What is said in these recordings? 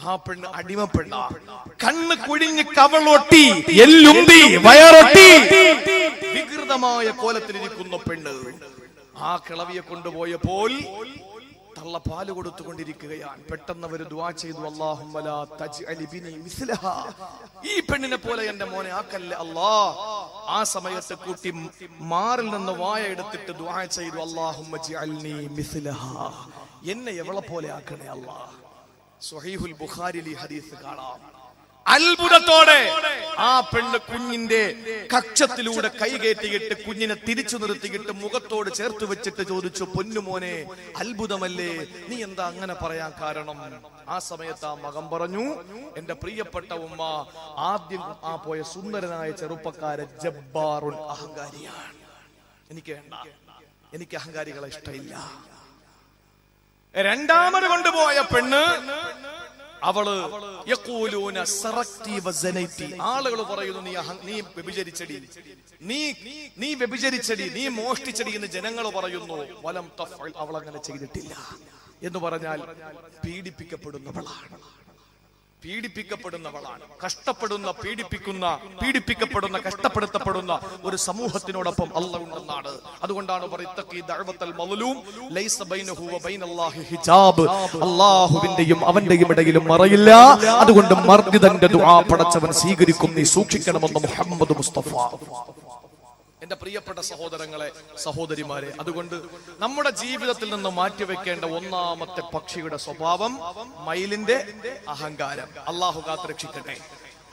ആ പെണ്ണ് അടിമപ്പെണ്ണ. കണ്ണ് കുഴിഞ്ഞ് കവളൊട്ടി, എല്ലുന്തി, വയറൊട്ടി, വികൃതമായ കോലത്തിലിരിക്കുന്ന പെണ്ണ്. ആ കിളവിയെ കൊണ്ടുപോയപ്പോൾ തള്ള പാല് കൊടുത്തുകൊണ്ടിരിക്കുകയാണ്. പെട്ടെന്ന് അവർ ദുആ ചെയ്തു, അല്ലാഹുമ്മ ലാ തജ്അൽ ബിനി മിസ്ലഹാ, ഈ പെണ്ണിനെ പോലെ എന്റെ മോനെ ആക്കല്ലേ അല്ലാ. ആ സമയത്ത് കുട്ടി മാറിൽ നിന്ന് വായ എടുത്തിട്ട് ദുആ ചെയ്തു, അല്ലാഹുമ്മ ജഅൽനി മിസ്ലഹാ, എന്നെ എവളെ പോലെ ആക്കണേ അല്ലാ. സ്വഹീഹുൽ ബുഖാരിയിൽ ഈ ഹദീസ് കാണാം. അത്ഭുതത്തോടെ ആ പെണ്ണ് കുഞ്ഞിന്റെ കക്ഷത്തിലൂടെ കൈകേറ്റിയിട്ട് കുഞ്ഞിനെ തിരിച്ചു നിർത്തിയിട്ട് മുഖത്തോട് ചേർത്ത് വെച്ചിട്ട് ചോദിച്ചു, പൊന്നുമോനെ അത്ഭുതമല്ലേ, നീ എന്താ അങ്ങനെ പറയാൻ കാരണം? ആ സമയത്ത് ആ മകൻ പറഞ്ഞു, എന്റെ പ്രിയപ്പെട്ട ഉമ്മ, ആദ്യം ആ പോയ സുന്ദരനായ ചെറുപ്പക്കാരൻ ജബ്ബാറുൻ, അഹങ്കാരിയാണ്. എനിക്ക് വേണ്ട, എനിക്ക് അഹങ്കാരികളെ ഇഷ്ടമില്ല. രണ്ടാമത് കൊണ്ടുപോയ പെണ്ണ്, അവള് ആളുകൾ പറയുന്നു, നീ വ്യഭിചരിച്ചടി, നീ വ്യഭിചരിച്ചടി, നീ മോഷ്ടിച്ചടി എന്ന് ജനങ്ങൾ പറയുന്നു. വലം തഫ്അൽ, അവൾ അങ്ങനെ ചെയ്തിട്ടില്ല എന്ന് പറഞ്ഞാൽ പീഡിപ്പിക്കപ്പെടുന്നവളാണ്, കഷ്ടപ്പെടുത്തപ്പെടുന്ന ഒരു സമൂഹത്തിനോടൊപ്പം അല്ലാഹു ഉണ്ടെന്നാണ്. അതുകൊണ്ടാണ് അല്ലാഹുവിന്റെയും അവന്റെയും ഇടയിലും മറയില്ല. അതുകൊണ്ട് മർദിദന്റെ ദുആ പടച്ചവൻ സ്വീകരിക്കും, നീ സൂക്ഷിക്കണമെന്ന് മുഹമ്മദ് മുസ്തഫ. എന്റെ പ്രിയപ്പെട്ട സഹോദരങ്ങളെ, സഹോദരിമാരെ, അതുകൊണ്ട് നമ്മുടെ ജീവിതത്തിൽ നിന്ന് മാറ്റിവെക്കേണ്ട ഒന്നാമത്തെ പക്ഷിയുടെ സ്വഭാവം മയിലിന്റെ അഹങ്കാരം. അള്ളാഹു കാത്തുരക്ഷിക്കട്ടെ,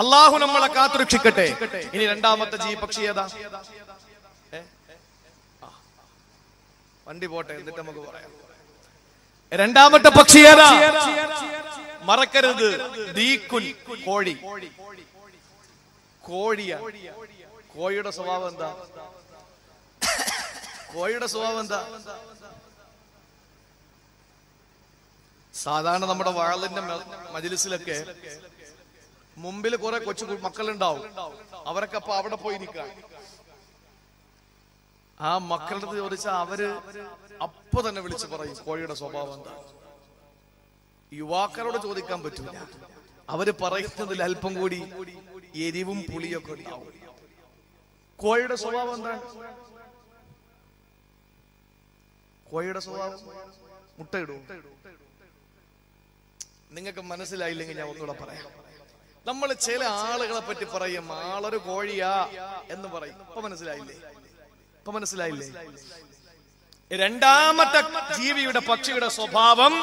അള്ളാഹു നമ്മളെ കാത്തുരക്ഷിക്കട്ടെ. ഇനി രണ്ടാമത്തെ പക്ഷി ഏതാ? വണ്ടി പോട്ടെ, എന്നിട്ട് നമുക്ക് പറയാം. രണ്ടാമത്തെ പക്ഷി ഏതാ? മറക്കരുത്, ദീക്കുൻ, കോഴി. കോഴിയുടെ സ്വഭാവം എന്താ? സാധാരണ നമ്മുടെ വാളിന്റെ മജ്‌ലിസിലൊക്കെ മുമ്പിൽ കുറെ കൊച്ചു മക്കളുണ്ടാവും. അവരൊക്കെ അപ്പൊ അവിടെ പോയി നിൽക്കാം. ആ മക്കളുടെ അടുത്ത് ചോദിച്ചാൽ അവര് അപ്പൊ തന്നെ വിളിച്ചു പറയും കോഴിയുടെ സ്വഭാവം എന്താ. യുവാക്കളോട് ചോദിക്കാൻ പറ്റൂല, അവര് പറയുന്നതിൽ അല്പം കൂടി എരിവും പുളിയൊക്കെ ഉണ്ടാവും. കോഴിയുടെ സ്വഭാവം എന്താണ്? കോഴിയുടെ സ്വഭാവം മുട്ടയിടും. നിങ്ങൾക്ക് മനസ്സിലായില്ലെങ്കിൽ ഞാൻ ഒന്നുകൂടെ പറയാം. നമ്മൾ ചില ആളുകളെ പറ്റി പറയും, ആളൊരു കോഴിയാ എന്ന് പറയും. ഇപ്പൊ മനസ്സിലായില്ലേ? രണ്ടാമത്തെ ജീവിയുടെ പക്ഷിയുടെ സ്വഭാവം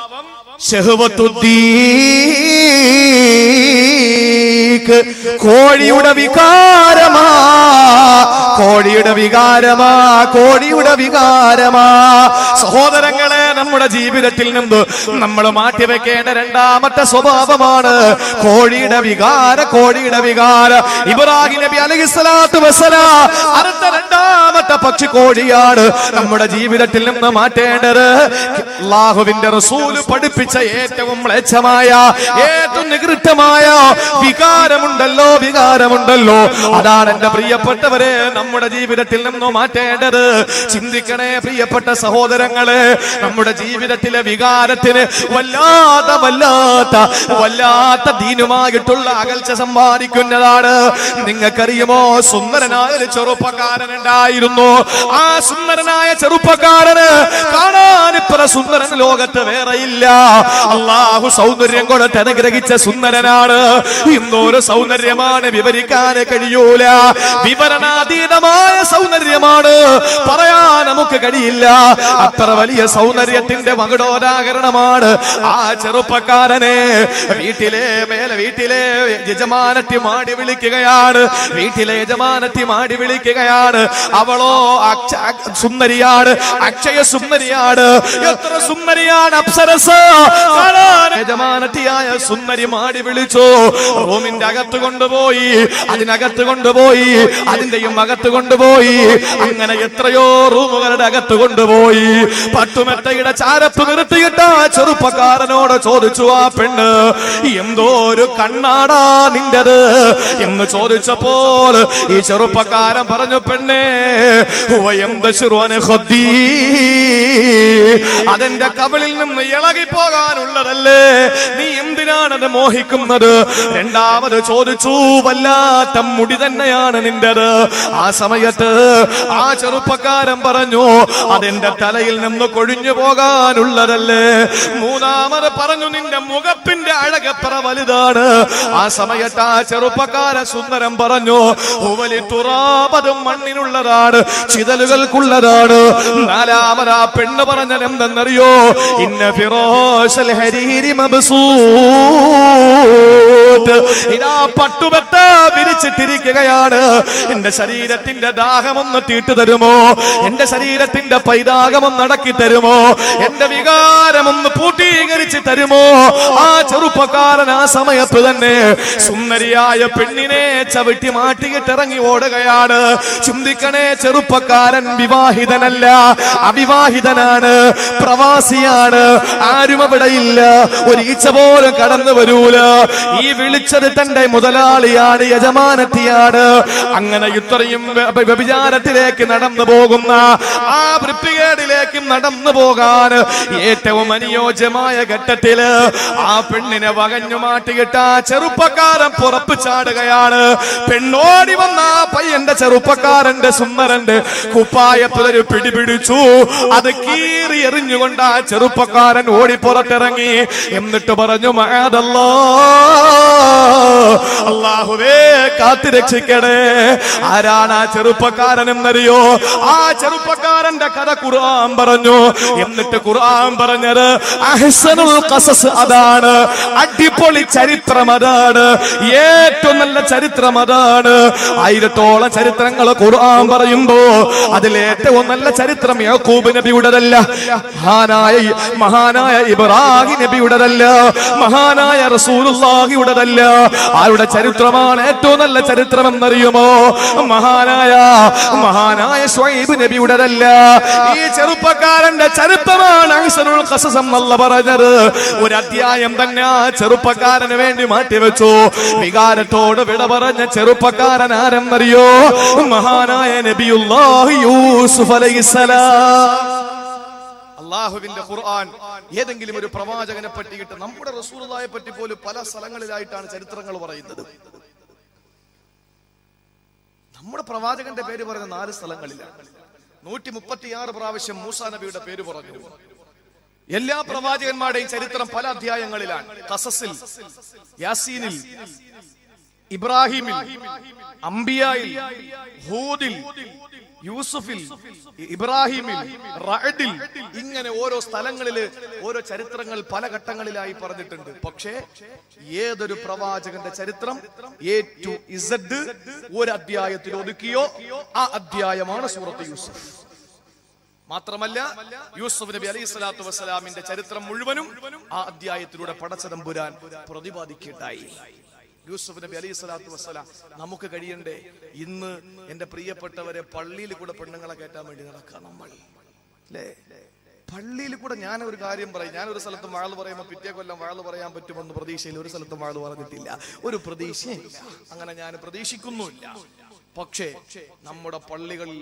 കോഴിയുടെ വികാരമാ. സഹോദരങ്ങളെ, നമ്മുടെ ജീവിതത്തിൽ നിന്ന് നമ്മൾ മാറ്റിവെക്കേണ്ട രണ്ടാമത്തെ സ്വഭാവമാണ് കോഴിയുടെ വികാര. ഇബ്രാഹിം നബി അലൈഹിസ്സലാത്തു വസ്സലാം അടുത്ത രണ്ടാമത്തെ പക്ഷി കോഴിയാണ് നമ്മുടെ ജീവിതത്തിൽ നിന്ന് മാറ്റേണ്ടത്. അല്ലാഹുവിന്റെ റസൂൽ പഠിപ്പിച്ച ഏറ്റവും മ്ലേച്ഛമായ, ഏറ്റവും നികൃഷ്ടമായ വികാരമുണ്ടല്ലോ, അതാണ് എന്റെ പ്രിയപ്പെട്ടവരെ നമ്മുടെ ജീവിതത്തിൽ നിന്ന് മാറ്റേണ്ടത്. ചിന്തിക്കണേ പ്രിയപ്പെട്ട സഹോദരങ്ങളെ, നമ്മുടെ ജീവിതത്തിലെ വികാരത്തിന് വല്ലാത്ത ദീനുമായിട്ടുള്ള അകൽച്ച സമ്പാദിക്കുന്നതാണ്. നിങ്ങൾക്കറിയുമോ, സുന്ദരനായ ഒരു ചെറുപ്പക്കാരൻ ഉണ്ടായിരുന്നു. ആ സുന്ദരനായ ചെറുപ്പക്കാരന് കാണാൻ ഇത്ര സുന്ദരൻ ലോകത്ത് വേറെയില്ല. അല്ലാഹു സൗന്ദര്യം കൊടുത്ത് അനുഗ്രഹിച്ച സുന്ദരനാണ്. ഇന്നൊരു സൗന്ദര്യമാണ് വിവരിക്കാൻ കഴിയൂല, വിവരണാതീതമായ സൗന്ദര്യമാണ്, പറയാൻ നമുക്ക് കഴിയില്ല. അത്ര വലിയ സൗന്ദര്യത്തിന്റെ മകുടോദാഹരണമാണ് ആ ചെറുപ്പക്കാരനെ. വീട്ടിലെ യജമാനത്തി മാടി വിളിക്കുകയാണ്. അവളോ സുന്ദരിയാണ്, അക്ഷയ സുന്ദരിയാണ്. എത്ര സുന്ദരിയാണ് അപ്സരസ്! യജമാനത്തിയായ സുന്ദരി മാടി വിളിച്ചു. റൂമിന്റെ അകത്ത് കൊണ്ടുപോയി, അതിന്റെയും അകത്ത് കൊണ്ടുപോയി, അങ്ങനെ എത്രയോ റൂമുകളുടെ അകത്ത് കൊണ്ടുപോയി. പട്ടുമെത്തയുടെ ചാരപ്പ് നിർത്തിയിട്ട് ആ ചെറുപ്പക്കാരനോട് ചോദിച്ചു, ആ പെണ്ണ്, എന്തോ ഒരു കണ്ണാടാ നിന്റത് എന്ന് ചോദിച്ചപ്പോൾ ഈ ചെറുപ്പക്കാരൻ പറഞ്ഞു, പെണ്ണേ, അതെന്റെ കവിളിൽ നിന്ന് ഇളകി പോകാനുള്ളതല്ലേ, നീ എന്തിനാണ് ഞാൻ മോഹിക്കുന്നത്. രണ്ടാമത് ചോദിച്ചു, വല്ലാത്ത മുടി തന്നെയാണ് നിന്റേത്. ആ സമയത്ത് ആ ചെറുപ്പക്കാരൻ പറഞ്ഞു, അതെന്റെ തലയിൽ നിന്ന് കൊഴിഞ്ഞു പോകാനുള്ളതല്ലേ. മൂന്നാമത് പറഞ്ഞു, നിന്റെ മുഖത്തിന്റെ അഴകത്ര വലുതാണ്. ആ സമയത്ത് ആ ചെറുപ്പക്കാരൻ സുന്ദരം പറഞ്ഞു, തുറാബതും മണ്ണിനുള്ളതാണ്, ചിതലുകൾക്കുള്ളതാണ്. നാലാമത് ആ പെണ്ണ് പറഞ്ഞത് എന്തെന്നറിയോ? ഇന്ന ഫിറാശൽ ഹരീരി മബ്സൂത്ത്, ഇതാ പട്ടുമെത്ത വിരിച്ചിട്ടിരിക്കുകയാണ്. എന്റെ ശരീരത്തിന്റെ ദാഹമൊന്ന് തീട്ടു തരുമോ? എന്റെ ശരീരത്തിന്റെ പൈതാകമൊന്ന് അടക്കി തരുമോ? എന്റെ വികാരമൊന്ന് പൂർത്തീകരിച്ച് തരുമോ? ആ ചെറുപ്പക്കാരൻ ആ സമയത്ത് തന്നെ സുന്ദരിയായ പെണ്ണിനെ ചവിട്ടി മാറ്റിയിട്ടിറങ്ങി ഓടുകയാണ്. ചിന്തിക്കണേ, ചെറുപ്പക്കാരൻ വിവാഹിതനല്ല, അവിവാഹിതനാണ്, പ്രവാസിയാണ്. ആരും അവിടെയില്ല, ഒരു ഈച്ച പോലും കടന്നു വരൂല. ഈ വിളിച്ചത് തന്റെ മുതലാളിയാണ്, യജമാനത്തിയാണ്. അങ്ങനെ ഇത്രയും വ്യഭിചാരത്തിലേക്ക് നടന്നു പോകുന്ന ആ വൃത്തികേടിലേക്ക് നടന്നു പോകാൻ ഏറ്റവും അനുയോജ്യമായ ഘട്ടത്തില് ആ പെണ്ണിനെ വകഞ്ഞു മാറ്റിയിട്ട് ആ ചെറുപ്പക്കാരൻ പുറപ്പ് ചാടുകയാണ്. പെണ്ണോടി വന്ന ആ പയ്യന്റെ, ചെറുപ്പക്കാരന്റെ, സുന്ദരന്റെ കുപ്പായത്തിലൊരു പിടിപിടിച്ചു. അത് കീറി എറിഞ്ഞുകൊണ്ട് ആ ചെറുപ്പക്കാരൻ ഓടി പുറത്തിറങ്ങി. എന്നിട്ട് പറഞ്ഞു, മഅദല്ലാ, അല്ലാഹുവേ കാത്തുരക്ഷിക്കണേ. ആരാണ് ആ ചെറുപ്പക്കാരൻ എന്നറിയോ? ആ ചെറുപ്പക്കാരന്റെ കഥ ഖുർആൻ പറഞ്ഞു. എന്നിട്ട് ഖുർആൻ പറഞ്ഞത് അഹ്സനുൽ ഖസസ്, അതാണ് അടിപൊളി ചരിത്രം, അതാണ് ഏറ്റവും നല്ല ചരിത്രം, അതാണ്. 1000ഓളം ചരിത്രങ്ങൾ ഖുർആൻ പറയുമ്പോ അതിലേറ്റവും നല്ല ചരിത്രം യാക്കൂബ് നബിയുടേതല്ല, മഹാനായ ഇബ്രാഹിം നബിയുടേതല്ല, മഹാനായ റസൂലുള്ളാഹിയുടേതല്ല. ആരുടെ ചരിത്രമാണ് ഏറ്റവും നല്ല ചരിത്രം എന്നറിയുമോ? മഹാനായ ശുഐബ് നബിയുടേതല്ല. ഈ ചെറുപ്പക്കാരന്റെ ചരിത്രമാണ് അഹ്സനുൽ ഖസസ് എന്നല്ല പറഞ്ഞത്. ഒരു അധ്യായം തന്നെ ആ ചെറുപ്പക്കാരന് വേണ്ടി മാറ്റിവെച്ചു. വികാരത്തോട് വിട പറഞ്ഞ ചെറുപ്പക്കാരൻ ആരെന്നറിയോ? മഹാനായ നബിയുല്ലാഹി യൂസുഫ് അലൈഹിസ്സലാം. അല്ലാഹുവിന്റെ ഖുർആൻ ഏതെങ്കിലും ഒരു പ്രവാചകനെ പറ്റിയിട്ട്, നമ്മുടെ റസൂലുള്ളാഹിയെ പറ്റി പോലും പല സ്ഥലങ്ങളിലായിട്ടാണ് ചരിത്രങ്ങൾ പറയുന്നത്. നമ്മുടെ പ്രവാചകന്റെ പേര് പറയുന്ന 4 സ്ഥലങ്ങളിലാണ്. 136 പ്രാവശ്യം മൂസാ നബിയുടെ പേര് പറഞ്ഞു. എല്ലാ പ്രവാചകന്മാരുടെയും ചരിത്രം പല അധ്യായങ്ങളിലാണ്. ഖസസിൽ, യാസീനിൽ, ഇബ്രാഹിമിൽ, അംബിയായിൽ, ഹൂദിൽ, യൂസുഫിൽ, ഇബ്രാഹിമിൽ, റഅദിൽ, ഇങ്ങനെ ഓരോ സ്ഥലങ്ങളില് ഓരോ ചരിത്രങ്ങൾ പല ഘട്ടങ്ങളിലായി പറഞ്ഞിട്ടുണ്ട്. പക്ഷേ ഏതൊരു പ്രവാചകന്റെ ചരിത്രം A to Z ഒരു അധ്യായത്തിൽ ഒതുക്കിയോ ആ അധ്യായമാണ് സൂറത്ത് യൂസുഫ്. മാത്രമല്ല, യൂസുഫ് നബി അലൈഹി സ്വലാത്തു വസ്സലാമിന്റെ ചരിത്രം മുഴുവനും ആ അധ്യായത്തിലൂടെ പടച്ച തമ്പുരാൻ പ്രതിപാദിക്കുകയുണ്ടായി. യൂസുഫ് നബി അലൈഹി സ്വലാത്തു വസ്സലാം. നമുക്ക് കഴിയണ്ടേ ഇന്ന് എന്റെ പ്രിയപ്പെട്ടവരെ പള്ളിയിൽ കൂടെ പെണ്ണുങ്ങളെ കയറ്റാൻ വേണ്ടി നടക്കാം നമ്മൾ, അല്ലേ? പള്ളിയിൽ കൂടെ. ഞാൻ ഒരു കാര്യം പറയും, ഞാൻ ഒരു സ്ഥലത്ത് വാഴ് പറയുമ്പോൾ പിറ്റേ കൊല്ലം വാഴ് പറയാൻ പറ്റുമെന്ന് പ്രതീക്ഷയിൽ ഒരു സ്ഥലത്ത് വാഴ് പറഞ്ഞിട്ടില്ല. ഒരു പ്രതീക്ഷയില്ല, അങ്ങനെ ഞാൻ പ്രതീക്ഷിക്കുന്നുമില്ല. പക്ഷേ നമ്മുടെ പള്ളികളിൽ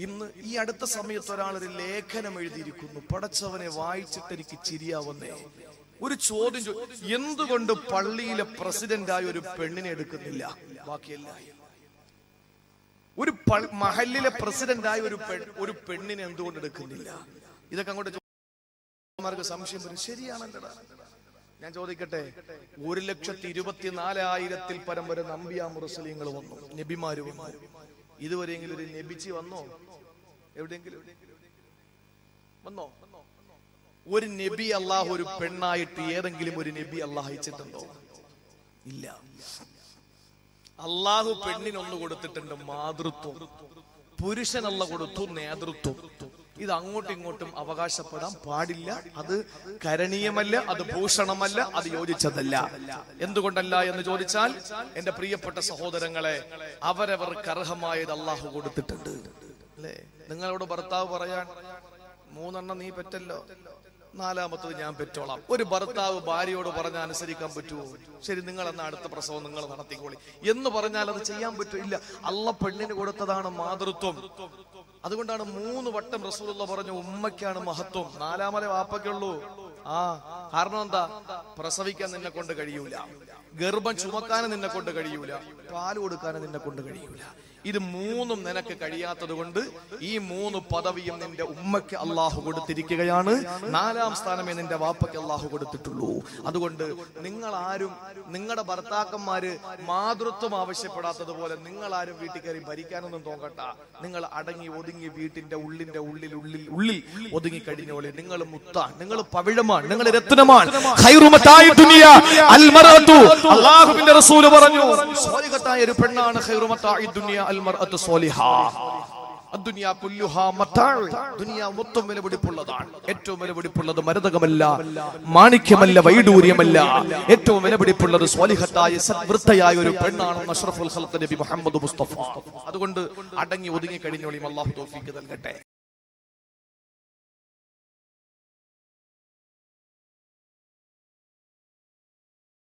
ഇന്ന് ഈ അടുത്ത സമയത്ത് ഒരാളൊരു ലേഖനം എഴുതിയിരിക്കുന്നു. പടച്ചവനെ വായിച്ചിട്ട് എനിക്ക് ചിരിയാവുന്നേ. ഒരു ചോദ്യം, എന്തുകൊണ്ട് പള്ളിയിലെ പ്രസിഡന്റായ ഒരു പെണ്ണിനെ എടുക്കുന്നില്ല? ബാക്കിയല്ല. ഒരു മഹല്ലിലെ പ്രസിഡന്റായ ഒരു പെണ്ണിനെ എന്തുകൊണ്ട് എടുക്കുന്നില്ല? ഇതൊക്കെ അങ്ങോട്ട് സംശയം വരും. ശരിയാണല്ലോ. ഞാൻ ചോദിക്കട്ടെ, 1,24,000 പരം വരെ അമ്പിയാ മുർസലീങ്ങൾ വന്നു, നബിമാര് വന്നു. ഇതുവരെയെങ്കിലും ഒരു നബിച്ചി വന്നോ? എവിടെയെങ്കിലും വന്നോ? ഒരു നബി അല്ലാഹു ഒരു പെണ്ണായിട്ട് ഏതെങ്കിലും ഒരു നബി അല്ലാഹു അയച്ചിട്ടുണ്ടോ? ഇല്ല. അല്ലാഹു പെണ്ണിനൊന്ന് കൊടുത്തിട്ടുണ്ട്, മാതൃത്വം. പുരുഷനല്ല കൊടുത്തു നേതൃത്വം. ഇത് അങ്ങോട്ടും ഇങ്ങോട്ടും അവകാശപ്പെടാൻ പാടില്ല. അത് കരണീയമല്ല, അത് ഭൂഷണമല്ല, അത് യോജിച്ചതല്ല. എന്തുകൊണ്ടല്ല എന്ന് ചോദിച്ചാൽ, എന്റെ പ്രിയപ്പെട്ട സഹോദരങ്ങളെ, അവരവർക്ക് അർഹമായത് അല്ലാഹു കൊടുത്തിട്ടുണ്ട്, അല്ലേ? നിങ്ങളോട് ഭർത്താവ് പറയാൻ 3 നീ പെറ്റല്ലോ, 4ാമത്തത് ഞാൻ പെറ്റോളാം. ഒരു ഭർത്താവ് ഭാര്യയോട് പറഞ്ഞാൽ അനുസരിക്കാൻ പറ്റുമോ? ശരി, നിങ്ങൾ എന്ന അടുത്ത പ്രസവം നിങ്ങൾ നടത്തിക്കോളി എന്ന് പറഞ്ഞാൽ അത് ചെയ്യാൻ പറ്റില്ല. അള്ള പെണ്ണിന് കൊടുത്തതാണ് മാതൃത്വം. അതുകൊണ്ടാണ് 3 വട്ടം റസൂലുള്ള പറഞ്ഞു ഉമ്മയ്ക്കാണ് മഹത്വം, 4ാമത്തെ വാപ്പയ്ക്കുള്ളൂ. കാരണം എന്താ? പ്രസവിക്കാൻ നിന്നെ കൊണ്ട് കഴിയൂല, ഗർഭം ചുമക്കാനും നിന്നെ കൊണ്ട് കഴിയൂല, പാല് കൊടുക്കാനും നിന്നെ കൊണ്ട് കഴിയൂല. ഇത് മൂന്നും നിനക്ക് കഴിയാത്തത് കൊണ്ട് ഈ 3 പദവിയും നിന്റെ ഉമ്മയ്ക്ക് അള്ളാഹു കൊടുത്തിരിക്കുകയാണ്. 4ാം സ്ഥാനമേ നിന്റെ വാപ്പയ്ക്ക് അള്ളാഹു കൊടുത്തിട്ടുള്ളൂ. അതുകൊണ്ട് നിങ്ങൾ ആരും നിങ്ങളുടെ ഭർത്താക്കന്മാര് മാതൃത്വം ആവശ്യപ്പെടാത്തതുപോലെ നിങ്ങൾ ആരും വീട്ടിൽ കയറി ഭരിക്കാനൊന്നും നോക്കട്ട. നിങ്ങൾ അടങ്ങി ഒതുങ്ങി വീട്ടിന്റെ ഉള്ളിൽ ഒതുങ്ങി കഴിഞ്ഞോളി. നിങ്ങൾ മുത്താണ്, നിങ്ങൾ പവിഴമാണ്, നിങ്ങൾ രത്നമാണ്. അല്ലാഹുവിന്റെ റസൂൽ പറഞ്ഞു, സ്വാലിഹത്തായ ഒരു പെണ്ണാണ് ഖൈറുമത്താഇ ദുനിയ അൽമർഅത്തു സ്വാലിഹാ. അദ്ദുനിയ കുല്ലുഹാ മതാഅ. ദുനിയ മൊത്തം വിലപിടിപ്പുള്ളതാണ്. ഏറ്റവും വിലപിടിപ്പുള്ളത് മരതകമല്ല, മാണിക്യമല്ല, വൈഡൂര്യമല്ല. ഏറ്റവും വിലപിടിപ്പുള്ളത് സ്വാലിഹത്തായ സദ്വൃത്തയായ ഒരു പെണ്ണാണ് അഷ്റഫുൽ ഖൽഖ് നബി മുഹമ്മദ് മുസ്തഫ. അതുകൊണ്ട് അടങ്ങി ഒതുങ്ങി കഴിഞ്ഞോളിയും അല്ലാഹു തൗഫീഖ് നൽകട്ടെ.